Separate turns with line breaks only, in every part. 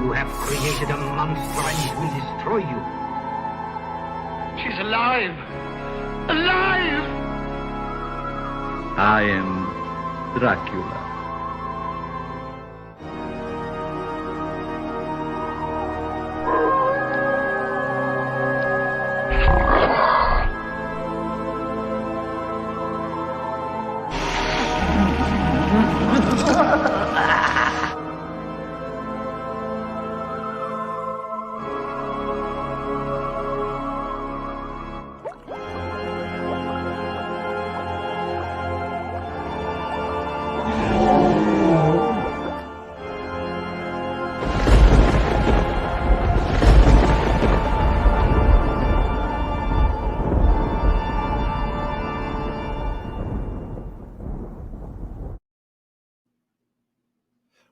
You have created a monster and it will destroy you.
She's alive! Alive!
I am Dracula.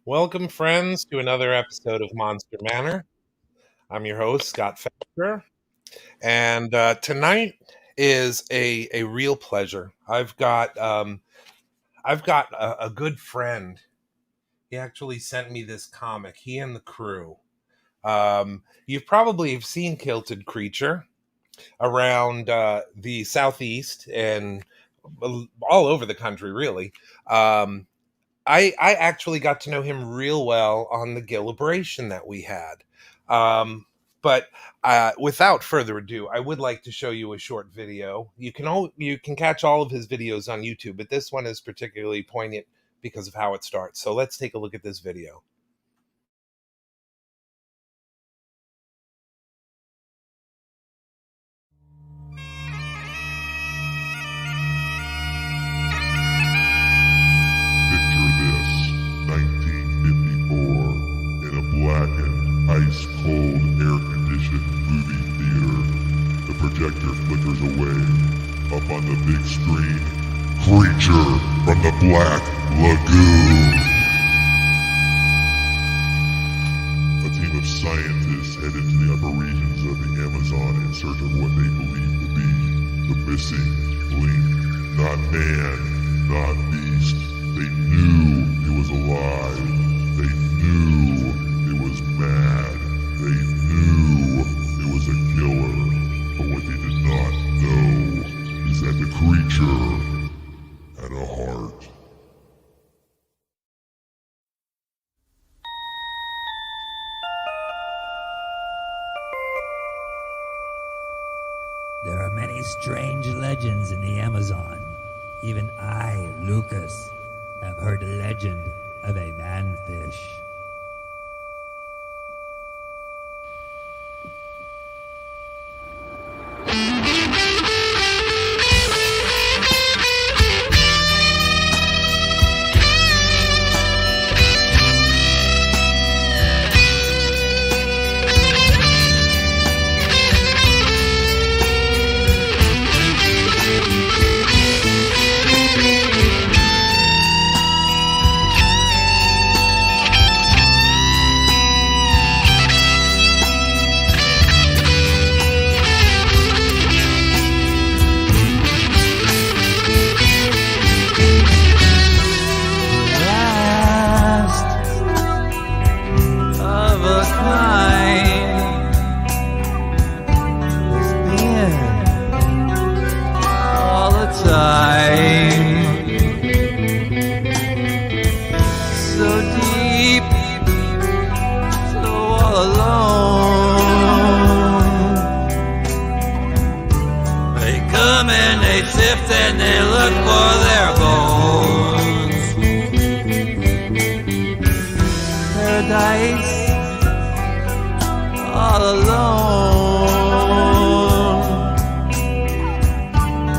Welcome, friends, to another episode of Monster Manor. I'm your host, Scott Fetcher, and tonight is a real pleasure. I've got a good friend. He actually sent me this comic. He and the crew. You probably have seen Kilted Creature around the Southeast and all over the country, really. I actually got to know him real well on the Gillibration that we had. But without further ado, I would like to show you a short video. You can catch all of his videos on YouTube, but this one is particularly poignant because of how it starts. So let's take a look at this video.
Ice-cold, air-conditioned movie theater. The projector flickers away. Up on the big screen, Creature from the Black Lagoon. A team of scientists head into the upper regions of the Amazon in search of what they believe to be the missing link. Not man, not beast. They knew it was alive. They knew it was mad. They knew it was a killer. But what they did not know is that the creature had a heart.
There are many strange legends in the Amazon. Even I, Lucas, have heard a legend of a manfish.
And they look for their bones. Paradise, all alone.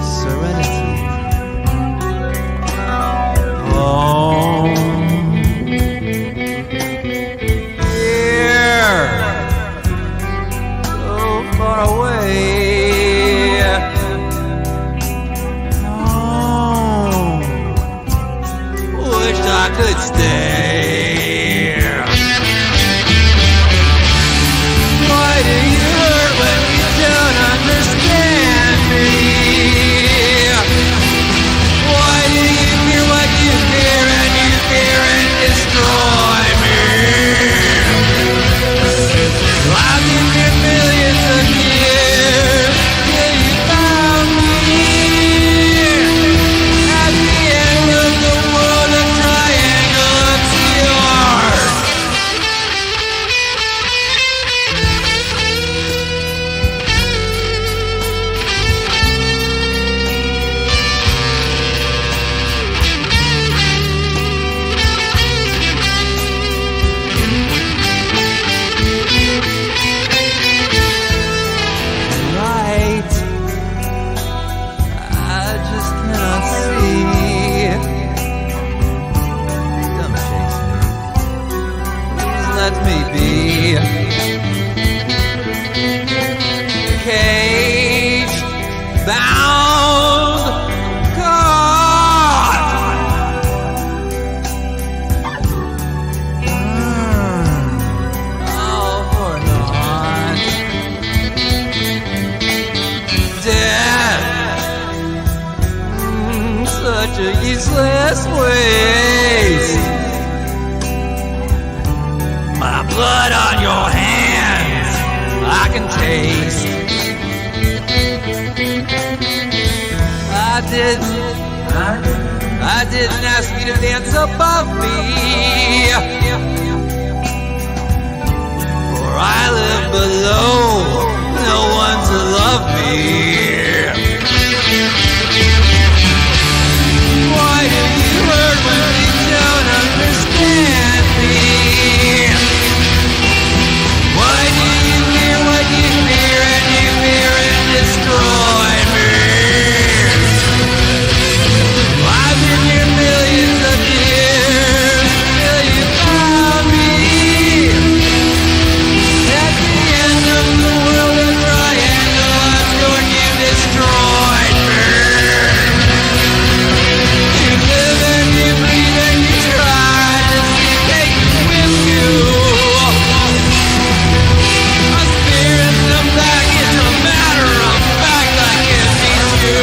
Serenity, home. Here, so far away. I could stay. Why do you hurt when you don't understand me? Why do you fear what you fear and destroy me? didn't ask me to dance above me, for I live below, no one to love me. Why do you hurt when you don't understand me? Why do you fear what you fear and you fear and destroy me? I've been here millions of years till you found me. At the end of the world, a triangle I'm torn, you destroyed me. You live and you breathe and you try to take me with you. A spirit, a package, a matter of fact, I can't meet you.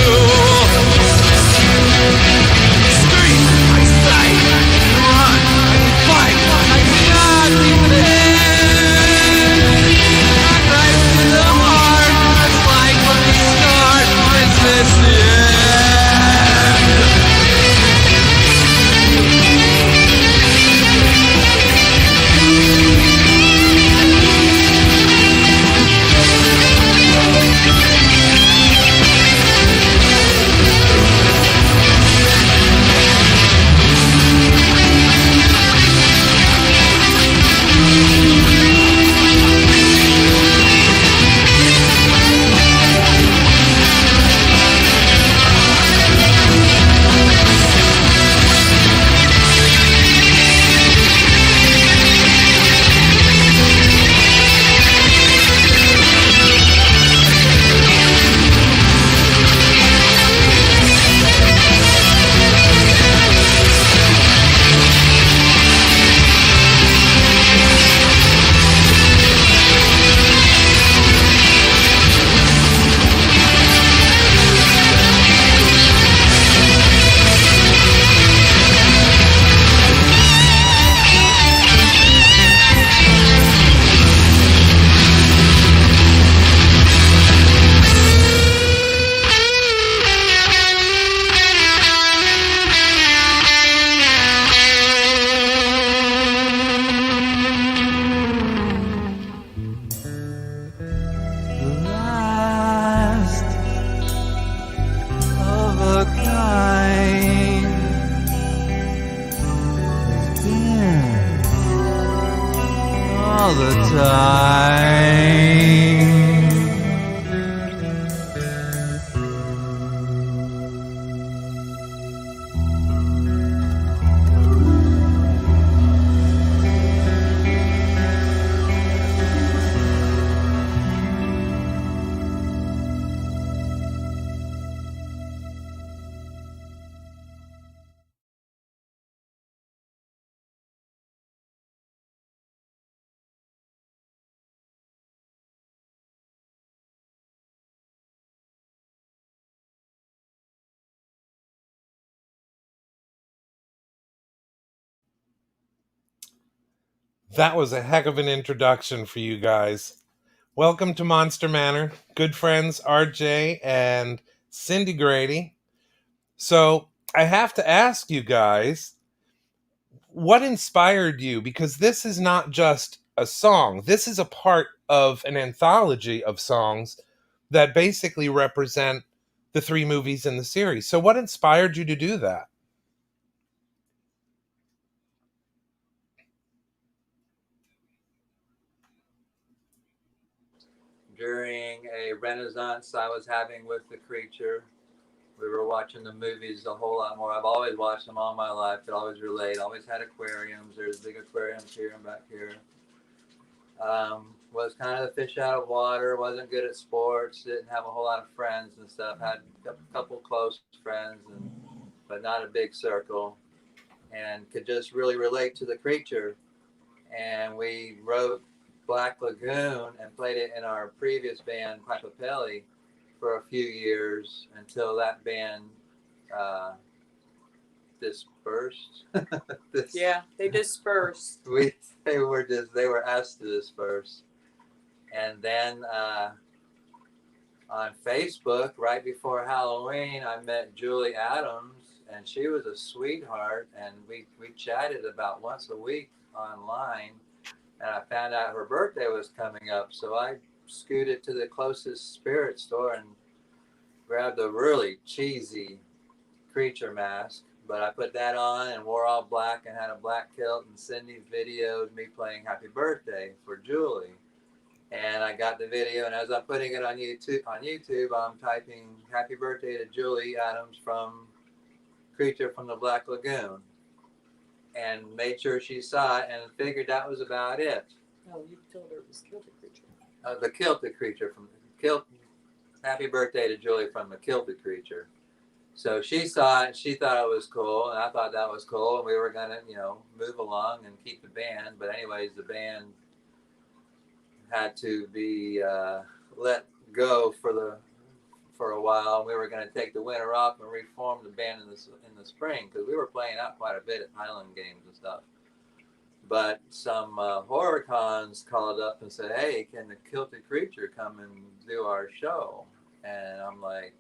Scream, I sight, run, I fight, I cannot defend. I right to the heart, it's like from the start, is this the end? Last of a kind has been all the time.
That was a heck of an introduction for you guys. Welcome to Monster Manor. Good friends RJ and Cindy Grady. So I have to ask you guys, what inspired you? Because this is not just a song. This is a part of an anthology of songs that basically represent the 3 movies in the series. So what inspired you to do that?
During a renaissance I was having with the creature, we were watching the movies a whole lot more. I've always watched them all my life. Could always relate. Always had aquariums. There's big aquariums here and back here. Was kind of the fish out of water. Wasn't good at sports. Didn't have a whole lot of friends and stuff. Had a couple close friends, but not a big circle. And could just really relate to the creature. And we wrote Black Lagoon and played it in our previous band, Pipapelli, for a few years until that band dispersed.
Yeah, they dispersed.
They were asked to disperse. And then on Facebook, right before Halloween, I met Julie Adams, and she was a sweetheart, and we chatted about once a week online, and I found out her birthday was coming up, so I scooted to the closest spirit store and grabbed a really cheesy creature mask, but I put that on and wore all black and had a black kilt, and Cindy videoed me playing Happy Birthday for Julie. And I got the video, and as I'm putting it on YouTube, I'm typing Happy Birthday to Julie Adams from Creature from the Black Lagoon, and made sure she saw it and figured that was about it.
No, you told her it was Kilted Creature.
The Kilted Creature from Happy Birthday to Julie from the Kilted Creature. So she saw it, she thought it was cool, and I thought that was cool, and we were gonna, move along and keep the band. But anyways, the band had to be let go for a while, and we were going to take the winter off and reform the band in the spring, because we were playing out quite a bit at Highland Games and stuff. But some horror cons called up and said, "Hey, can the Kilted Creature come and do our show?" And I'm like,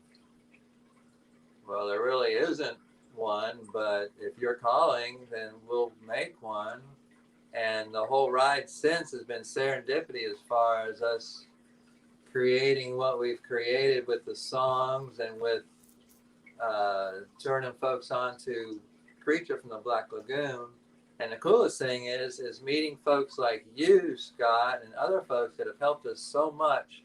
"Well, there really isn't one, but if you're calling, then we'll make one." And the whole ride since has been serendipity, as far as us creating what we've created with the songs, and with turning folks on to Creature from the Black Lagoon. And the coolest thing is meeting folks like you, Scott, and other folks that have helped us so much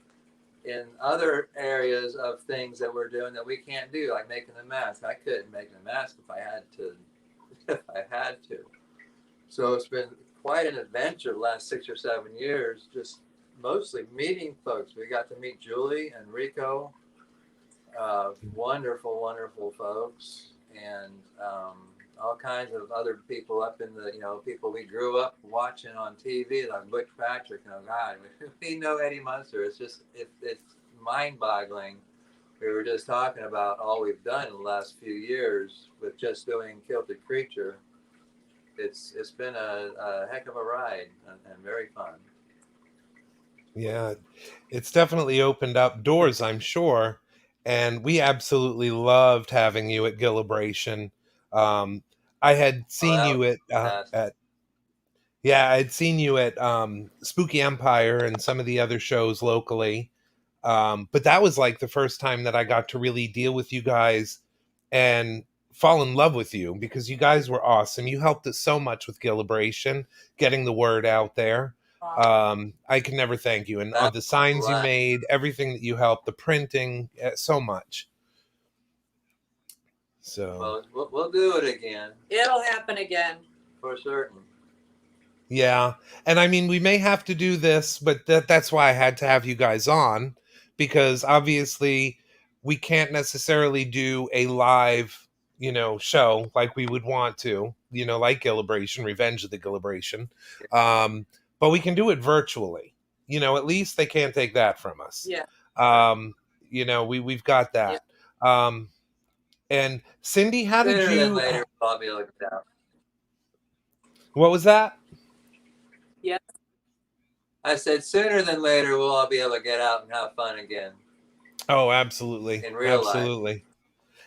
in other areas of things that we're doing that we can't do, like making the mask. I couldn't make the mask if I had to. So it's been quite an adventure the last 6 or 7 years, just mostly meeting folks. We got to meet Julie and Rico, wonderful, wonderful folks, and all kinds of other people up in the, people we grew up watching on TV, like Butch Patrick. Oh God, we know Eddie Munster. It's just, it's mind-boggling. We were just talking about all we've done in the last few years with just doing Kilted Creature. It's been a heck of a ride, and very fun.
Yeah, it's definitely opened up doors, I'm sure. And we absolutely loved having you at Gillibration. I had seen you I'd seen you at Spooky Empire and some of the other shows locally. But that was like the first time that I got to really deal with you guys and fall in love with you, because you guys were awesome. You helped us so much with Gillibration, getting the word out there. I can never thank you. And the signs you made, everything that you helped, the printing, so much. So
we'll do it again.
It'll happen again.
For certain.
Yeah. And I mean, we may have to do this, but that's why I had to have you guys on, because obviously we can't necessarily do a live, show like we would want to, like Gillibration, Revenge of the Gillibration. But we can do it virtually. At least they can't take that from us.
Yeah.
We've got that. Yeah. And Cindy, how did
Sooner
you?
Than later, I'll be able to get out.
What was that?
Yeah.
I
said sooner than later we'll all be able to get out and have fun again.
Oh, absolutely.
In real
life.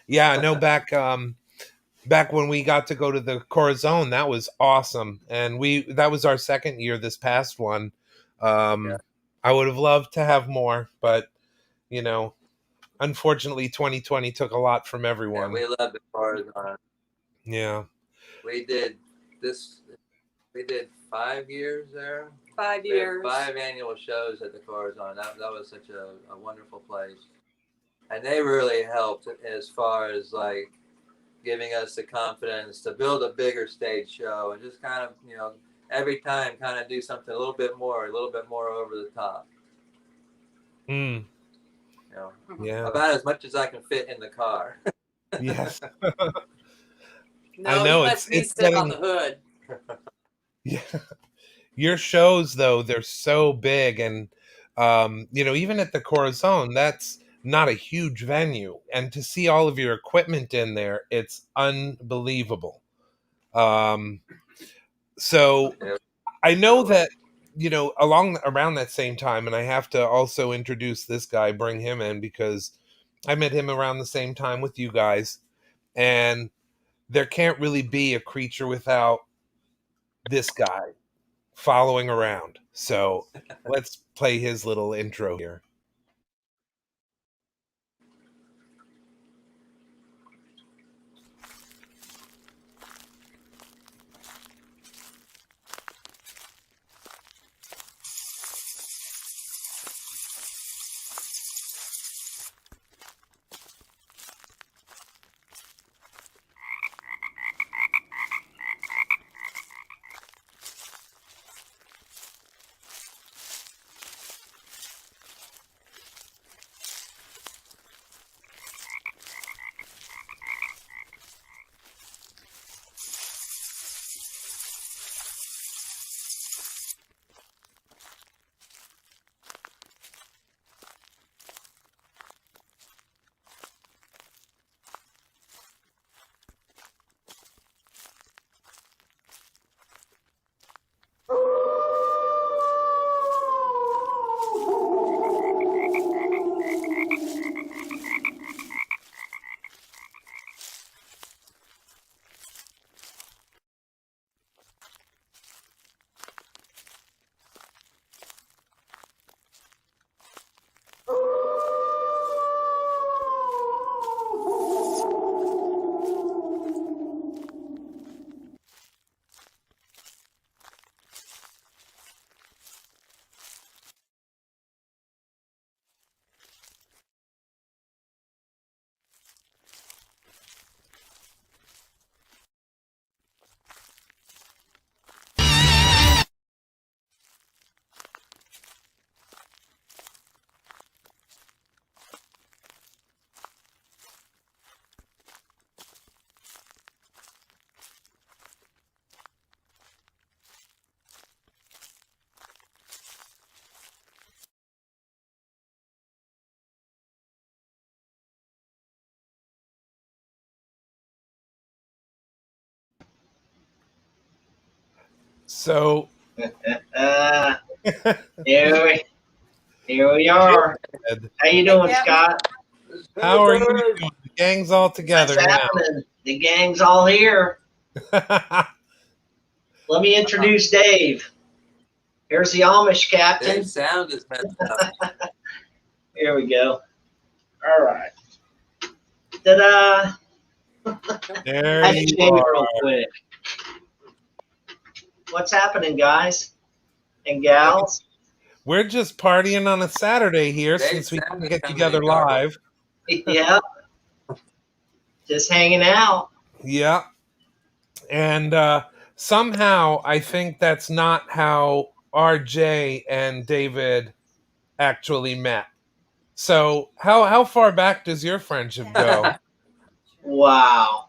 Yeah, no, back when we got to go to the Corazon, that was awesome. And that was our second year, this past one. I would have loved to have more, but unfortunately 2020 took a lot from everyone.
Yeah, we loved the Corazon.
Yeah.
We did 5 years there.
5 years.
5 annual shows at the Corazon. That was such a wonderful place. And they really helped as far as like giving us the confidence to build a bigger stage show, and just kind of, every time kind of do something a little bit more over the top.
Yeah.
About as much as I can fit in the car.
Yes.
No,
I know
it's sit on the hood.
Yeah. Your shows, though, they're so big, and even at the Corazon, that's not a huge venue, and to see all of your equipment in there, it's unbelievable. So I know that around that same time, and I have to also introduce this guy, bring him in, because I met him around the same time with you guys, and there can't really be a creature without this guy following around. So let's play his little intro here. So
here we are. How you doing, Scott?
how are you doing? The gang's all together
What's
now.
happening? The gang's all here. Let me introduce Dave. Here's the Amish captain.
Dave's sound is messed up.
Here we go. All right. Ta-da!
There
I had to
you
shave it real
are.
quick. What's happening, guys and gals?
We're just partying on a Saturday here
Dave's
since we
sound
can
is
get
coming
together
in garbled.
live.
Yeah. Just hanging out.
Yeah. And somehow I think that's not how RJ and David actually met. So how far back does your friendship go?
Wow.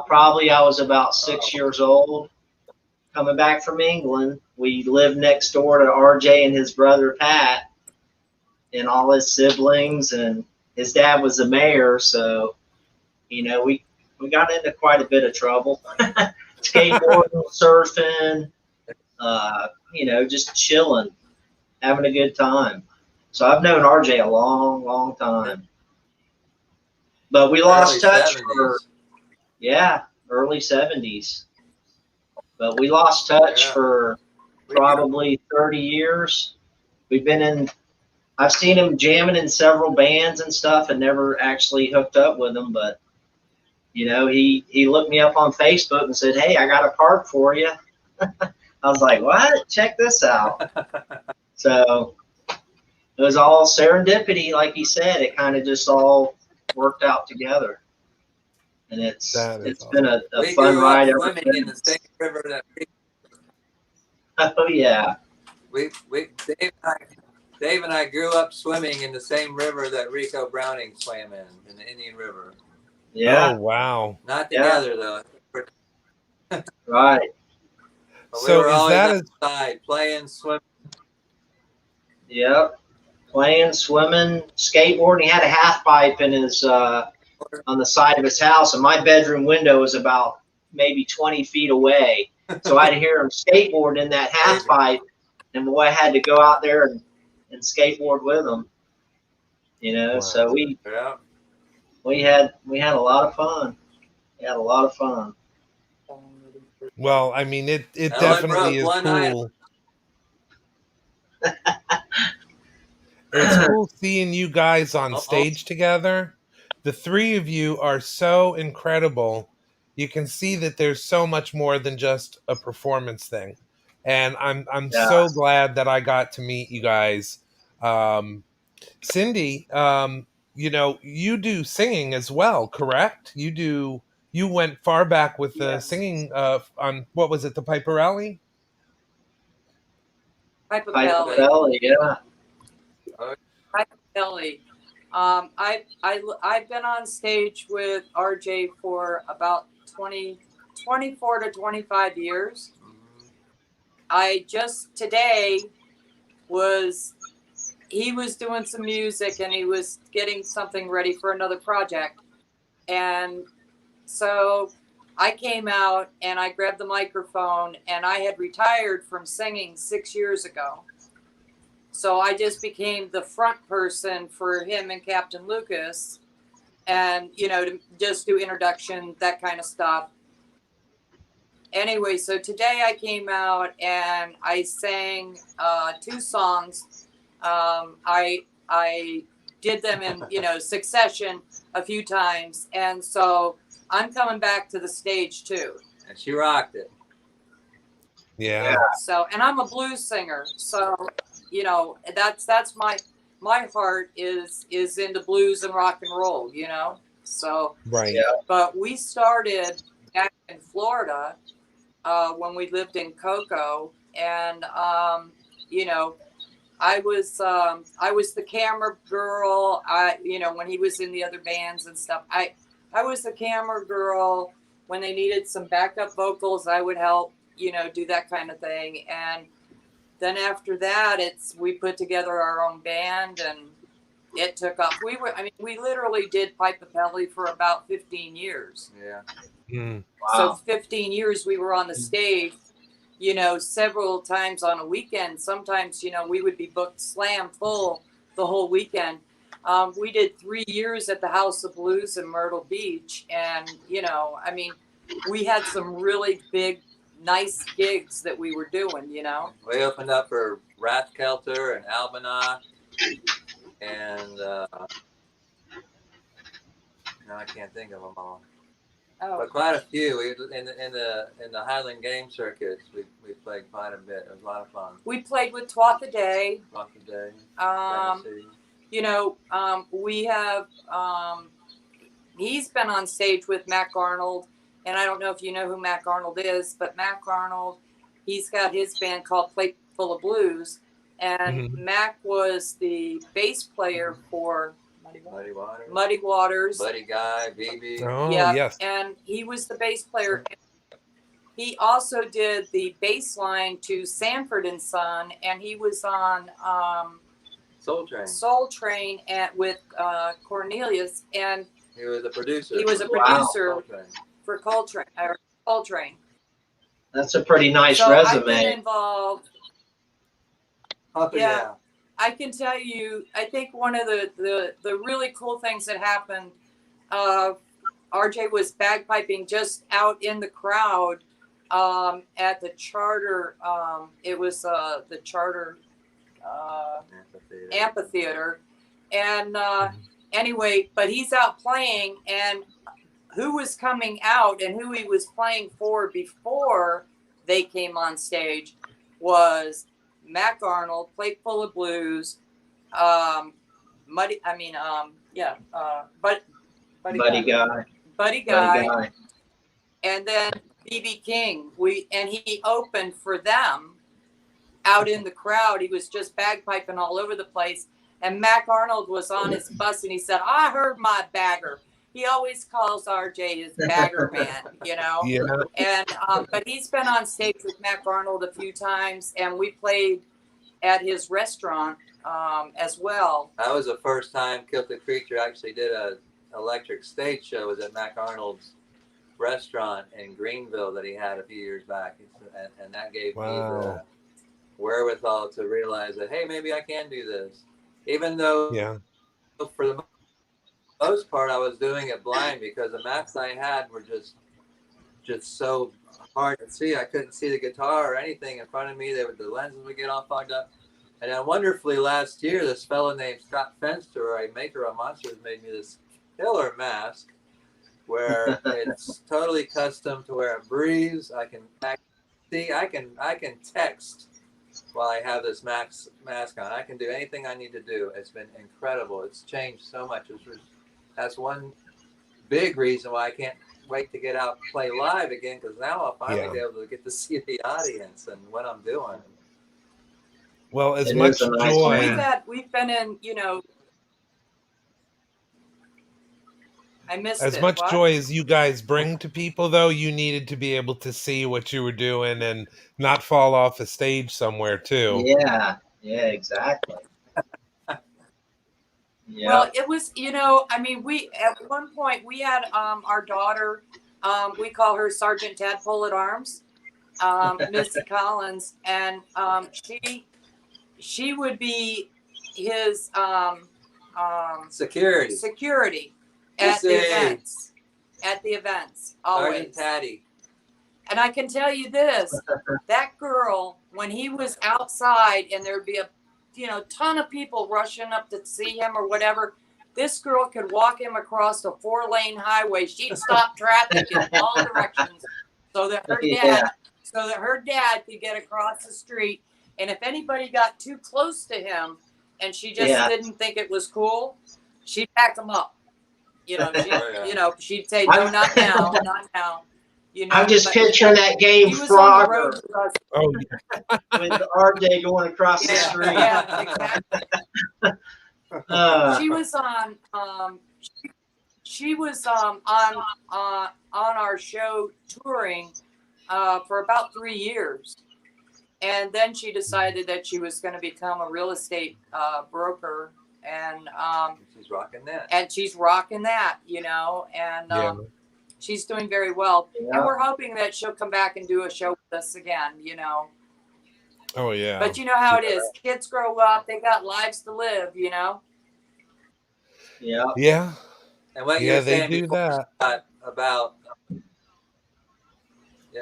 Probably I was about 6 years old. Coming back from England, we lived next door to RJ and his brother Pat and all his siblings, and his dad was the mayor, so we got into quite a bit of trouble. Skateboarding, surfing, just chilling, having a good time. So I've known RJ a long, long time. But we lost touch for early 70s. But we lost touch for probably 30 years. I've seen him jamming in several bands and stuff and never actually hooked up with him. But, he looked me up on Facebook and said, "Hey, I got a part for you." I was like, "What? Check this out." So it was all serendipity, like he said. It kind of just all worked out together. And it's been a fun ride ever since.
In the same river that
Oh yeah.
Dave and I grew up swimming in the same river that Rico Browning swam in the Indian River.
Yeah.
Oh wow.
Not together though.
Right.
But
So
we were
is
always
that
outside playing, swimming.
Yep. Playing, swimming, skateboarding. He had a half pipe in his on the side of his house, and my bedroom window was about maybe 20 feet away. So I'd hear him skateboard in that half pipe, and boy, I had to go out there and skateboard with him.
Wow.
So we had a lot of fun. We had a lot of fun.
Well, I mean, it
I only
definitely
broke
is
one night.
cool. It's cool seeing you guys on stage together. The three of you are so incredible. You can see that there's so much more than just a performance thing. And I'm
Yeah.
so glad that I got to meet you guys. Cindy, you know, you do singing as well, correct? You went far back with the
Yes.
singing on what was it, the Piper Alley?
Piper
Piper
Belly.
Belly, yeah.
Piper Belly. I've been on stage with RJ for about 24 to 25 years. I just today he was doing some music and he was getting something ready for another project. And so I came out and I grabbed the microphone, and I had retired from singing 6 years ago. So I just became the front person for him and Captain Lucas, and, you know, to just do introduction, that kind of stuff. Anyway, so today I came out and I sang 2 songs. I did them in, you know, succession a few times, and so I'm coming back to the stage too.
And she rocked it.
Yeah.
So, and I'm a blues singer, so, you know, that's my heart is into blues and rock and roll, you know. So,
Right.
Yeah.
but we started back in Florida when we lived in Cocoa, and you know, I was the camera girl. You know, when he was in the other bands and stuff, I was the camera girl. When they needed some backup vocals, I would help, you know, do that kind of thing. And then after that, we put together our own band, and it took off. We literally did Piper Belly for about 15 years.
Yeah.
Mm.
So
Wow.
15 years we were on the stage, you know, several times on a weekend. Sometimes, you know, we would be booked slam full the whole weekend. We did 3 years at the House of Blues in Myrtle Beach. And, you know, I mean, we had some really big, nice gigs that we were doing, you know.
We opened up for Rathkelter and Almanac, and now I can't think of them all.
Oh,
But quite a few. In the Highland game circuits, we played quite a bit. It was a lot of fun.
we played with Twat a Day.
Lots of days.
You know, we have, he's been on stage with Mac Arnold, and I don't know if you know who Mac Arnold is, but Mac Arnold, he's got his band called Plate Full of Blues, and Mac was the bass player for Muddy Waters,
Buddy Guy, BB.
Oh,
yeah,
yes.
and he was the bass player. He also did the bass line to Sanford and Son, and he was on Soul Train with Cornelius, and
he was a producer.
He was a
Wow.
producer for Coltrane.
That's a pretty nice
So I've been
resume.
involved. Yeah. I can tell you, I think one of the really cool things that happened, RJ was bagpiping just out in the crowd at the Charter. It was the Charter amphitheater. And anyway, but he's out playing, and who was coming out and who he was playing for before they came on stage was Mac Arnold, Plate Full of Blues, Buddy Guy, and then BB King. And he opened for them out in the crowd. He was just bagpiping all over the place. And Mac Arnold was on his bus, and he said, "I heard my bagger." He always calls RJ his bagger man, you know.
Yeah.
And but he's been on stage with Mac Arnold a few times, and we played at his restaurant as well.
That was the first time Kilted Creature actually did a electric stage show. Was at Mac Arnold's restaurant in Greenville that he had a few years back, and that gave me the wherewithal to realize that, hey, maybe I can do this, even though for the most part, I was doing it blind because the maps I had were just so hard to see. I couldn't see the guitar or anything in front of me. The lenses would get all fogged up. And then wonderfully last year, this fellow named Scott Fenster, a maker of monsters, made me this killer mask where it's totally custom to where it breathes. I can see. I can text while I have this mask on. I can do anything I need to do. It's been incredible. It's changed so much. That's one big reason why I can't wait to get out and play live again, because now I'll finally be able to get to see the audience and what I'm doing.
Well, as much joy.
We've been in, you know. I missed
as much joy as you guys bring to people, though, you needed to be able to see what you were doing and not fall off a stage somewhere too.
Yeah, exactly. Yeah.
Well, it was, you know, I mean, at one point we had our daughter, we call her Sergeant Tadpole at Arms, Missy Collins, and she would be his security at the events. At the events, always.
Patty.
And I can tell you this: that girl, when he was outside, and there'd be a ton of people rushing up to see him or whatever, this girl could walk him across a 4-lane highway. She'd stop traffic in all directions so that her dad could get across the street. And if anybody got too close to him and she just didn't think it was cool, she'd pack them up. She'd say, no, not now, not now.
I'm just picturing that game Frogger with RJ going across the street.
Yeah, exactly. She was on our show touring for about 3 years, and then she decided that she was going to become a real estate broker, and
she's rocking that.
And she's rocking that, and. She's doing very well, and we're hoping that she'll come back and do a show with us again,
Oh, yeah.
But you know how it is. Kids grow up. They got lives to live,
Yeah.
Yeah.
And what you're saying before about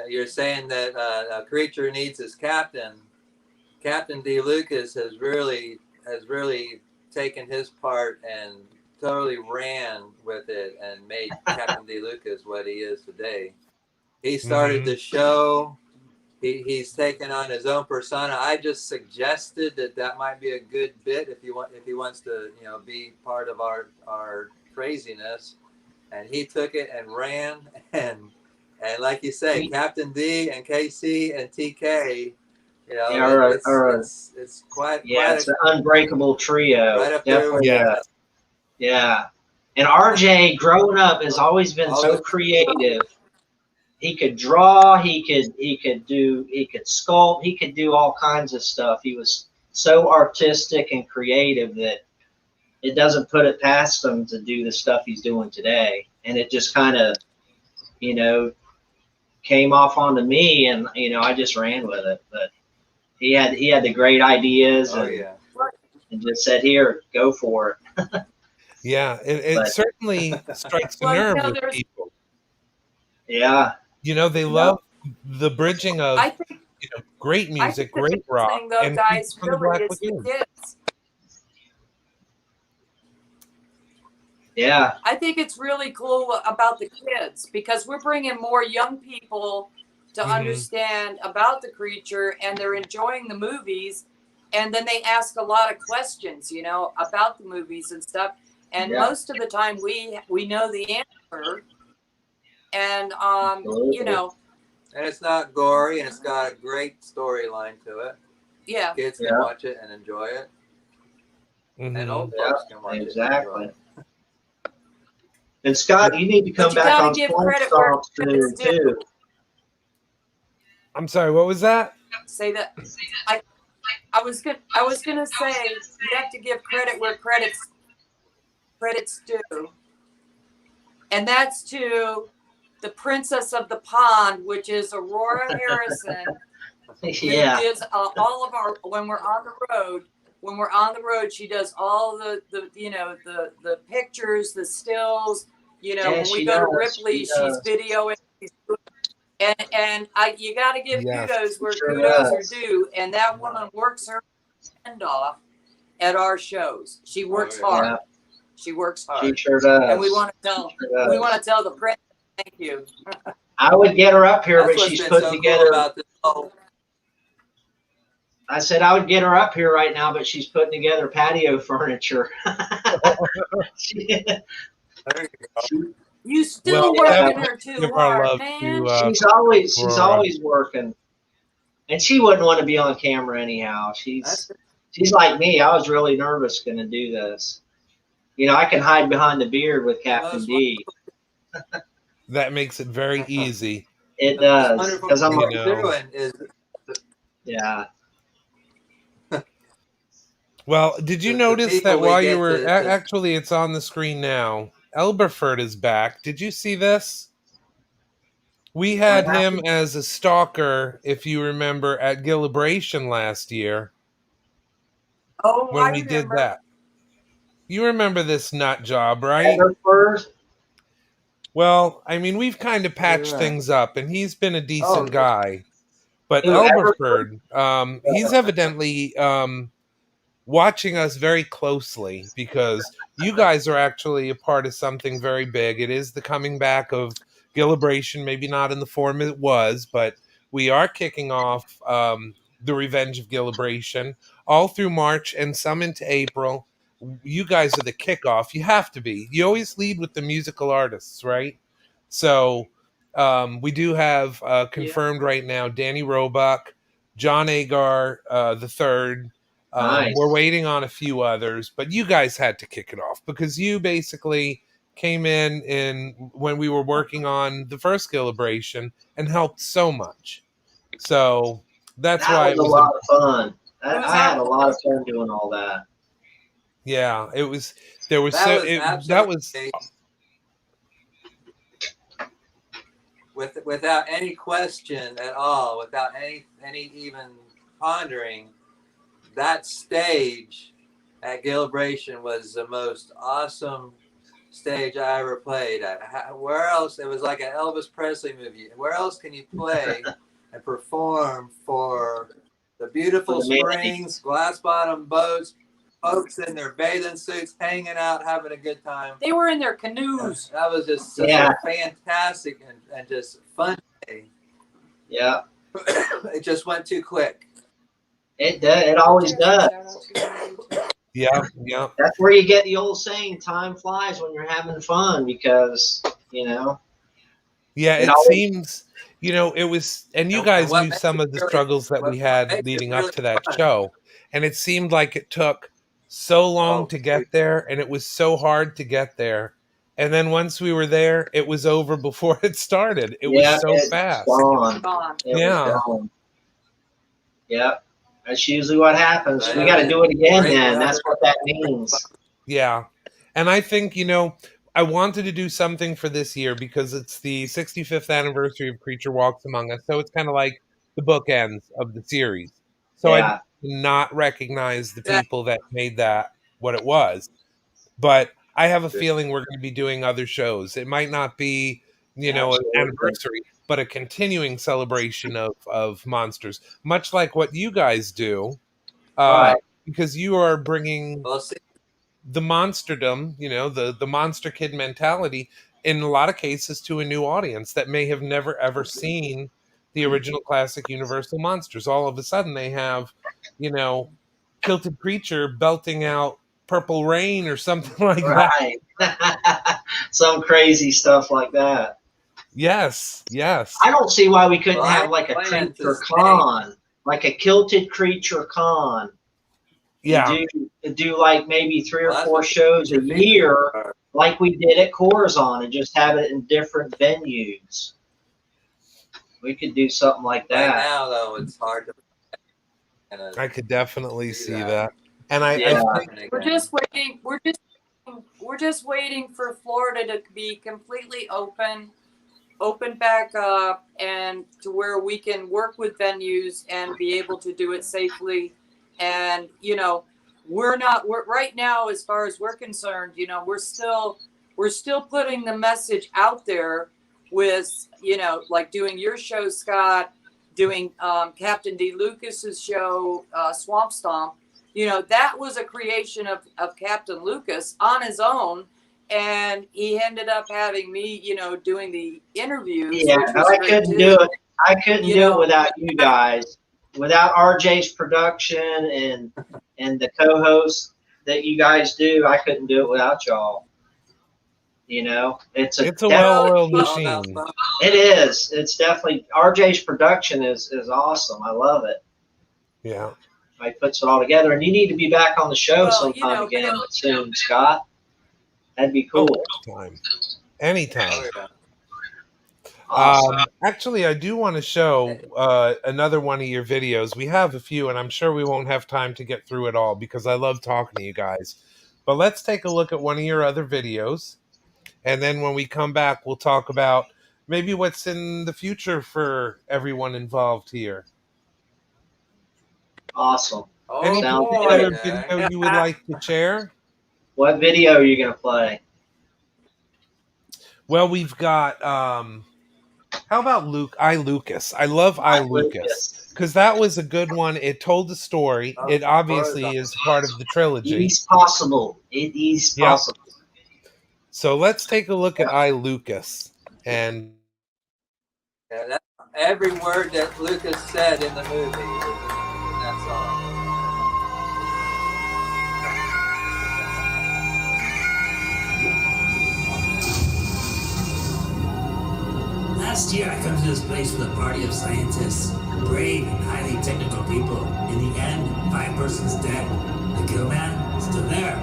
you're saying that a creature needs his captain. Captain D. Lucas has really taken his part and totally ran with it and made Captain D. Lucas what he is today. He started the show. He's taken on his own persona. I just suggested that might be a good bit if he wants to be part of our craziness, and he took it and ran and like you say, Captain D and KC and TK. It's quite
it's an unbreakable trio.
Right up
Definitely.
There
Yeah. And RJ, growing up, has always been so creative. He could draw, he could sculpt, he could do all kinds of stuff. He was so artistic and creative that it doesn't put it past him to do the stuff he's doing today. And it just kind of, came off onto me, and I just ran with it. But he had the great ideas and just said, "Here, go for it."
Yeah, it certainly strikes a nerve with people.
Yeah.
They love the bridging of great music, great rock, and
guys,
from the Black Lagoon.
Yeah.
I think it's really cool about the kids because we're bringing more young people to understand about the creature, and they're enjoying the movies, and then they ask a lot of questions, about the movies and stuff. And most of the time we know the answer. And,
And it's not gory, and it's got a great storyline to it.
Yeah.
Kids can watch it and enjoy it. And old folks can watch it and enjoy it.
And Scott, you need to come back on Stomp soon, too.
I'm sorry, what was that?
Say that. I was gonna say you have to give credit where credit's due, and that's to the Princess of the Pond, which is Aurora Harrison.
Yeah.
Who gives all of our when we're on the road, when we're on the road, she does all the the pictures, the stills. When we go to Ripley, she's videoing. And you got to give kudos where kudos are due. And that woman works her end off at our shows. She works hard.
Yeah.
She works hard.
She sure does.
And we want to tell the press thank you.
I would get her up here,
That's
but she's putting together.
Cool about this whole...
I said I would get her up here right now, but she's putting together patio furniture.
You still working her too hard, man.
She's always working, and she wouldn't want to be on camera anyhow. She's like me. I was really nervous going to do this. I can hide behind the beard with Captain D.
That makes it very easy.
It does, because I'm yeah.
Well, did you notice that while you were actually, it's on the screen now. Elberford is back. Did you see this? We had him as a stalker, if you remember, at Gillibration last year.
Oh,
when we did that. You remember this nut job, right?
Elberford?
Well, I mean, we've kind of patched things up, and he's been a decent guy. But Elberford, he's evidently watching us very closely because you guys are actually a part of something very big. It is the coming back of Gillibration, maybe not in the form it was, but we are kicking off the Revenge of Gillibration all through March and some into April. You guys are the kickoff. You have to be. You always lead with the musical artists, right? So we do have confirmed right now Danny Roebuck, John Agar the third.
Nice.
We're waiting on a few others, but you guys had to kick it off because you basically came in when we were working on the first Gillibration and helped so much. So that's why
it was a lot of fun. I had a lot of fun doing all that.
Yeah, it was. There was that was
without any question at all, without any even pondering. That stage at Gillibration was the most awesome stage I ever played at. Where else? It was like an Elvis Presley movie. Where else can you play and perform for the beautiful springs, glass bottom boats, folks in their bathing suits, hanging out, having a good time?
They were in their canoes.
That was just such a fantastic and just fun day.
Yeah.
It just went too quick.
It always does.
Yeah.
That's where you get the old saying, time flies when you're having fun, because,
Yeah, it seems, it was, and you guys knew some of the struggles that we had leading up to that show. And it seemed like it took so long to get there, and it was so hard to get there. And then once we were there, it was over before it started. It was so fast.
Gone.
Yeah. That's usually what happens. We got to do it again then. That's what that means.
Yeah. And I think, I wanted to do something for this year because it's the 65th anniversary of Creature Walks Among Us. So it's kind of like the bookends of the series. So I did not recognize the people that made that what it was. But I have a feeling we're going to be doing other shows. It might not be, an anniversary, but a continuing celebration of monsters, much like what you guys do, because you are bringing the monsterdom, the monster kid mentality, in a lot of cases, to a new audience that may have never ever seen the original classic Universal monsters. All of a sudden, they have, Kilted Creature belting out Purple Rain or something like that.
Some crazy stuff like that.
Yes.
I don't see why we couldn't have like a creature con, like a Kilted Creature con.
Yeah.
Do like maybe 3 or 4 shows a year, like we did at Corazon, and just have it in different venues. We could do something like that.
Right now, though, it's hard to.
I could definitely see that, and I think
we're just waiting. We're just waiting for Florida to be completely open back up, and to where we can work with venues and be able to do it safely. And we're right now, as far as we're concerned, you know, we're still putting the message out there with, you know, like doing your show, Scott, doing Captain D. Lucas's show, Swamp Stomp. You know, that was a creation of Captain Lucas on his own. And he ended up having me, you know, doing the interviews.
Yeah,
which was
I
great
couldn't
too.
do it. I couldn't
You
do
know,
it without you guys. Without RJ's production and the co-host that you guys do, I couldn't do it without y'all. You know, it's a
well-oiled
All about
machine.
fun.
It is. It's definitely RJ's production is awesome. I love it.
Yeah.
He puts it all together, and you need to be back on the show
Well,
sometime
you know,
again soon, Scott. That'd be
Oh,
cool.
anytime.
Oh, yeah.
Awesome.
Actually, I do want to show another one of your videos. We have a few, and I'm sure we won't have time to get through it all because I love talking to you guys. But let's take a look at one of your other videos. And then when we come back, we'll talk about maybe what's in the future for everyone involved here.
Awesome.
Oh,
Any
Sounds
boy,
particular
Jack.
video you would like to share?
What video are you going to play?
Well, we've got, how about Lucas? I love Lucas because that was a good one. It told the story.
Oh,
It obviously is part of the trilogy.
It is possible. It is
Yep.
possible.
So let's take a look at Lucas. And
Yeah, that, every word that Lucas said in the movie was in that song.
Last year, I come to this place with a party of scientists, brave and highly technical people. In the end, 5 persons dead. The gill man still there.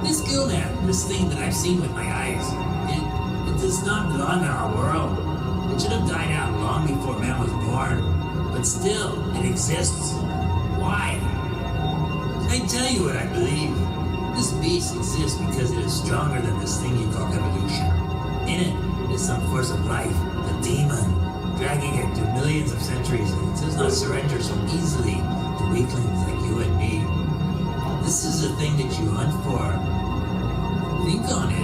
This gill man, this thing that I've seen with my eyes, it does not belong in our world. It should have died out long before man was born. But still, it exists. Why? I tell you what I believe. This beast exists because it is stronger than this thing you call evolution. In it is some force of life, a demon, dragging it through millions of centuries, and it does not surrender so easily to weaklings like you and me. This is the thing that you hunt for. Think on it.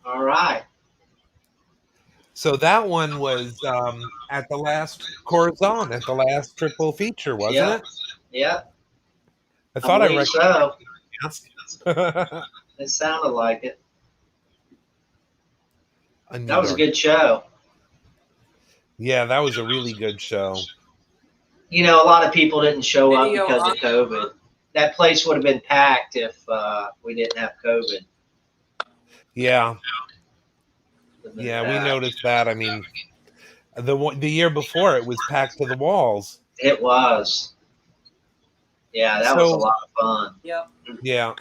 All right.
So that one was at the last Corazon, at the last triple feature, wasn't
Yep.
it?
Yep.
I
I
thought I
believe so.
recognized.
It sounded like it. That was a
Anita.
good show.
Yeah, that was a really good show.
You know, a lot of people didn't show up
Video
because of COVID. That place would have been packed if we didn't have COVID.
Yeah,
Would've been
yeah, we
packed.
noticed that. I mean, the year before it was packed to the walls.
It was. Yeah, that was a
So
lot of fun.
Yep.
yeah,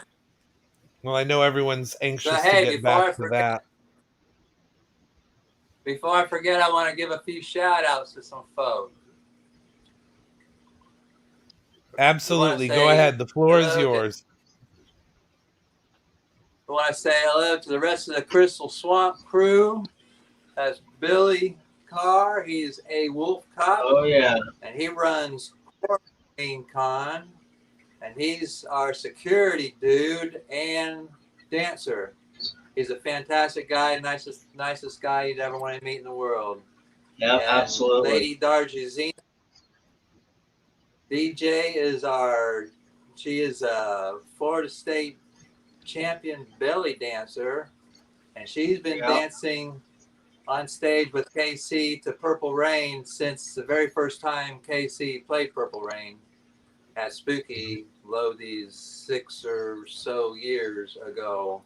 well, I know everyone's
So
anxious to
hey,
get back to that.
before I forget, I want to give a few shout outs to some folks.
Absolutely, go
say
ahead. The floor is
hello to-
yours.
I want to say hello to the rest of the Crystal Swamp crew. That's Billy Carr. He's a wolf cop.
Oh, yeah.
And he runs Quarantine Con. And he's our security dude and dancer. He's a fantastic guy, nicest guy you'd ever want to meet in the world.
Yeah,
And
absolutely.
Lady Darjazina DJ she is a Florida State champion belly dancer, and she's been dancing on stage with KC to Purple Rain since the very first time KC played Purple Rain at Spooky these 6 or so years ago.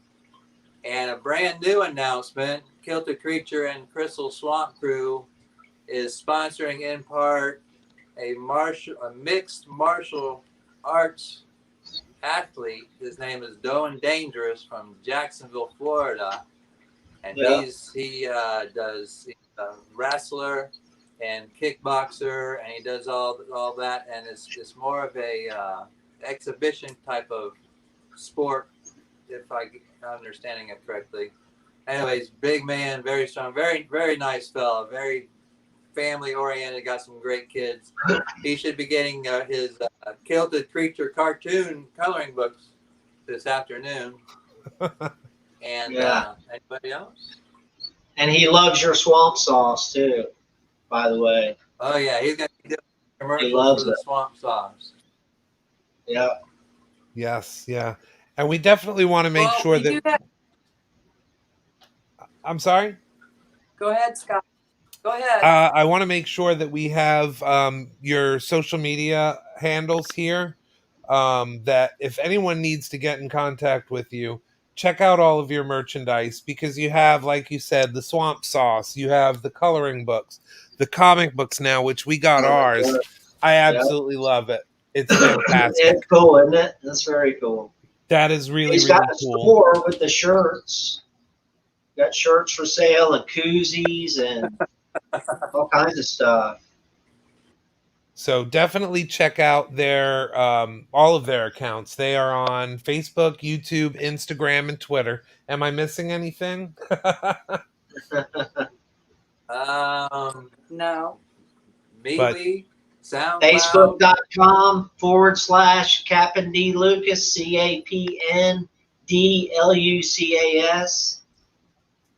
And a brand new announcement, Kilted Creature and Crystal Swamp Crew is sponsoring in part a mixed martial arts athlete. His name is Doan Dangerous from Jacksonville, Florida. And he's a wrestler and kickboxer, and he does all that, and it's more of a exhibition type of sport, if I'm understanding it correctly. Anyways, big man, very strong, very, very nice fella, very family oriented, got some great kids. He should be getting his Kilted Creature cartoon coloring books this afternoon. And anybody else?
And he loves your swamp sauce, too, by the way.
Oh, yeah, he's going to do
commercials
for the swamp sauce.
Yeah.
Yes, yeah. And we definitely want to make sure that... I'm sorry?
Go ahead, Scott. Go ahead.
I want to make sure that we have your social media handles here, that if anyone needs to get in contact with you, check out all of your merchandise, because you have, like you said, the swamp sauce, you have the coloring books, the comic books now, which we got ours. I absolutely love it. It's fantastic.
It's cool, isn't it? That's very cool.
That is really,
He's
really
got a
cool.
store with the shirts. Got shirts for sale and koozies and all kinds of stuff.
So definitely check out their all of their accounts. They are on Facebook, YouTube, Instagram, and Twitter. Am I missing anything?
No.
Maybe.
Facebook.com/Captain D Lucas, CAPNDLUCAS.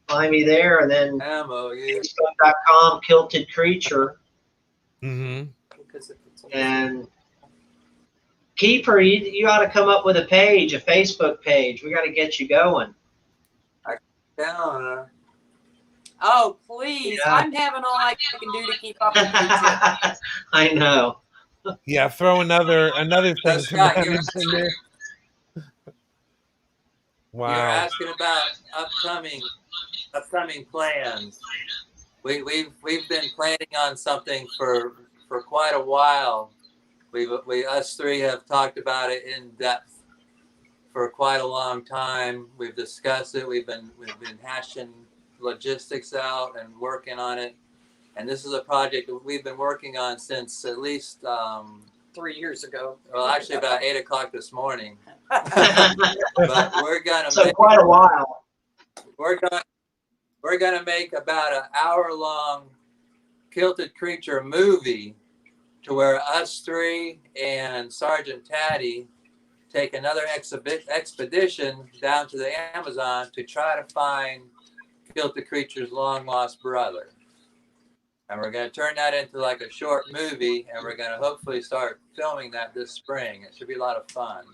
Find me there, and then Facebook.com Kilted Creature.
Mm-hmm.
And Keeper, you ought to come up with a page, a Facebook page. We got to get you going.
Oh, please. Yeah. I'm having all I can do to keep up with you.
I know.
Yeah, throw another thing to manage in there. Wow.
You're asking about upcoming plans. We've been planning on something for quite a while. Us three have talked about it in depth for quite a long time. We've discussed it. We've been hashing logistics out and working on it. And this is a project that we've been working on since at least
3 years ago.
Well, actually about 8 o'clock this morning. But we're gonna
quite a while.
We're gonna make about an hour-long Kilted Creature movie, to where us three and Sergeant Taddy take another expedition down to the Amazon to try to find Kilted Creature's long lost brother. And we're going to turn that into like a short movie, and we're going to hopefully start filming that this spring. It should be a lot of fun.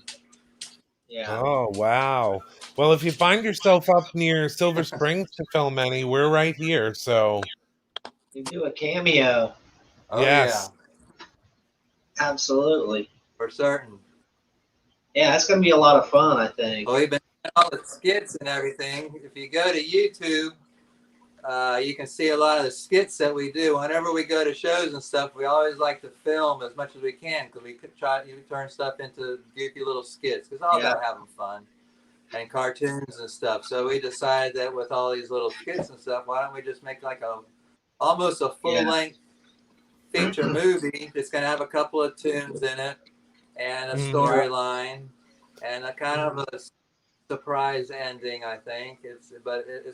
Yeah.
Oh, wow. Well, if you find yourself up near Silver Springs to film any, we're right here. So,
You do a cameo.
Oh,
yes.
yeah.
Absolutely.
For certain.
Yeah, it's going to be a lot of fun, I think.
Well, we've been doing all the skits and everything. If you go to YouTube, you can see a lot of the skits that we do. Whenever we go to shows and stuff, we always like to film as much as we can because we could try to turn stuff into goofy little skits because all about having fun and cartoons and stuff. So we decided that with all these little skits and stuff, why don't we just make like almost a full-length feature movie that's going to have a couple of tunes in it and a storyline and a kind of a surprise ending, I think. It's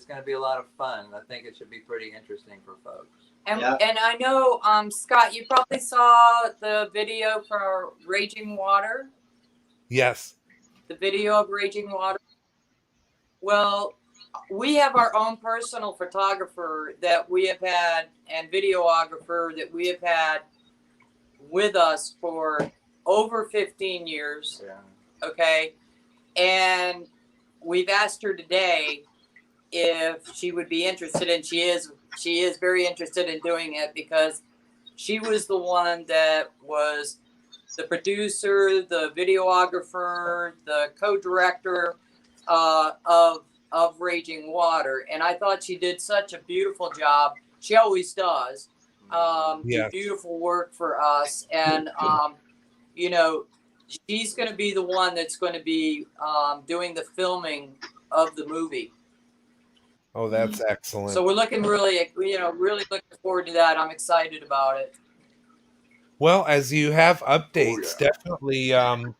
going to be a lot of fun. I think it should be pretty interesting for folks.
And I know, Scott, you probably saw the video for Raging Water.
Yes.
The video of Raging Water. Well, we have our own personal photographer that we have had and videographer that we have had with us for over 15 years.
Yeah.
Okay. And we've asked her today if she would be interested, and she is very interested in doing it because she was the one that was the producer, the videographer, the co-director of Raging Water, and I thought she did such a beautiful job. She always does. Do beautiful work for us, and you know, she's going to be the one that's going to be doing the filming of the movie.
Oh, that's excellent.
So we're looking really looking forward to that. I'm excited about it.
Well, as you have updates, definitely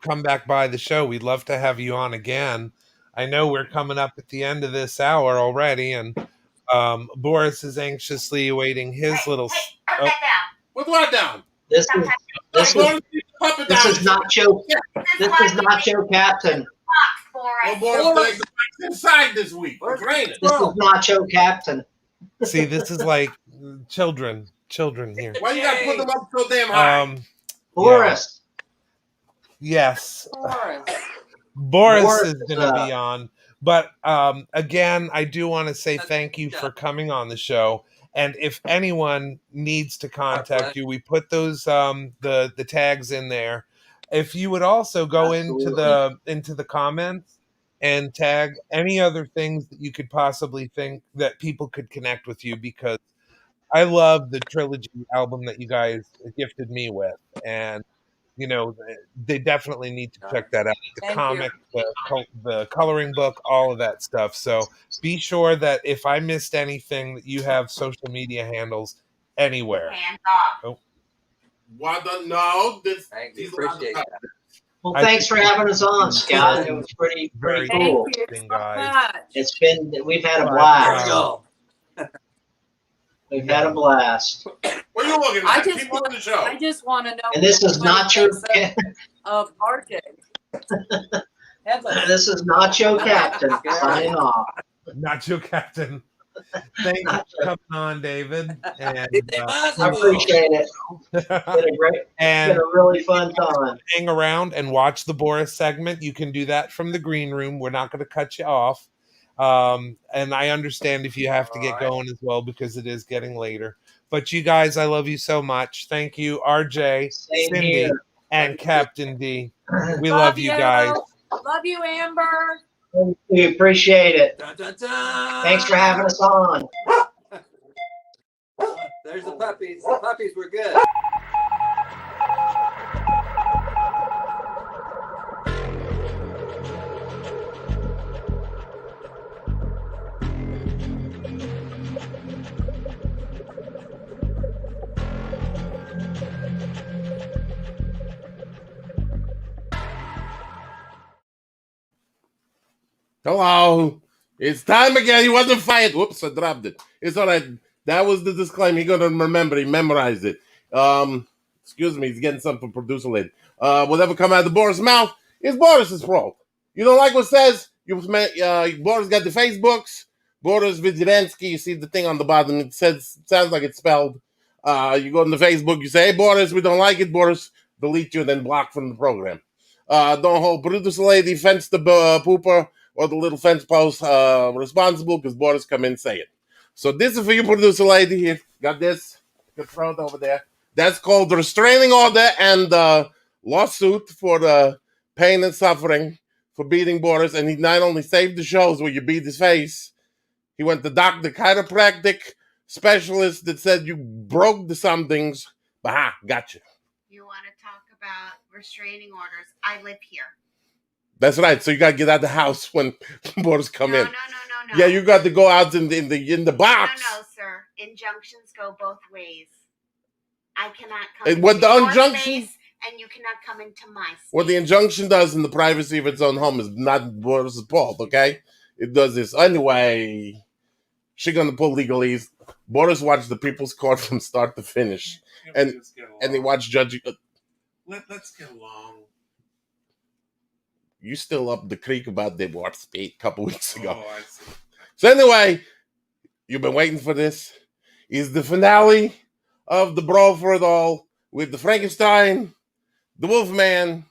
come back by the show. We'd love to have you on again. I know we're coming up at the end of this hour already, and Boris is anxiously awaiting his little.
Put that down.
What's what down?
This is not Joe. This is not Joe Captain.
Well, Boris, the inside this week. It's raining.
This is not Joe Captain.
See, this is like children here.
Why you gotta put them up so damn high?
Boris.
Yes. Boris is going to be on. But again, I do want to say thank you for coming on the show. And if anyone needs to contact you, we put those the tags in there. If you would also go into the comments and tag any other things that you could possibly think that people could connect with you, because I love the trilogy album that you guys gifted me with, and you know they definitely need to check that out. The comic, the coloring book, all of that stuff. So be sure that if I missed anything, that you have social media handles anywhere.
Hands off.
Oh.
Thank you. Appreciate that.
Well, thanks for having us on, Scott. It was pretty cool. We've had a blast. We've had a blast.
What are you looking at? Keep on the show.
I just want to know.
And this is not your
of RJ.
This is Nacho Captain signing off.
Nacho Captain. Thank you for coming on, David. And
I appreciate it. It's been a really fun time.
Hang around and watch the Boris segment. You can do that from the green room. We're not going to cut you off. And I understand if you have to get going as well, because it is getting later. But you guys, I love you so much. Thank you, RJ, Cindy, and Captain D. We love you guys.
Love you, Amber.
We appreciate it.
Dun, dun, dun.
Thanks for having us on.
There's the puppies. The puppies were good.
Hello. It's time again. He wasn't fired. Whoops, I dropped it. It's all right. That was the disclaimer. He gonna remember. He memorized it. Excuse me. He's getting something from producer lady. Whatever come out of the Boris' mouth is Boris's fault. You don't like what it says? Boris got the Facebooks, Boris Vigilensky, you see the thing on the bottom. It sounds like it's spelled. You go on the Facebook, you say, hey, Boris, we don't like it. Boris, delete you, then block from the program. Don't hold producer lady, fence the pooper, or the little fence post responsible, because Boris come in and say it. So this is for you, producer lady. Here, got this. You can throw it over there. That's called the restraining order and lawsuit for the pain and suffering for beating Boris. And he not only saved the shows where you beat his face, he went to the chiropractic specialist that said you broke the somethings. Bah, gotcha.
You want to talk about restraining orders? I live here.
That's right. So you got to get out of the house when Boris come in.
No.
Yeah, you got to go out in the box.
No, sir. Injunctions go both ways. I cannot come
And
into
what the
your
injunction?
space, and you cannot come into my space.
What the injunction does in the privacy of its own home is not Boris's fault, okay? It does this. Anyway, she's going to pull legalese. Boris watched the People's Court from start to finish. And he watched Judge...
Let's get along.
You still up the creek about divorce a couple weeks ago.
Oh, I see.
So anyway, you've been waiting for this. Is the finale of the Brawl for It All with the Frankenstein, the Wolfman,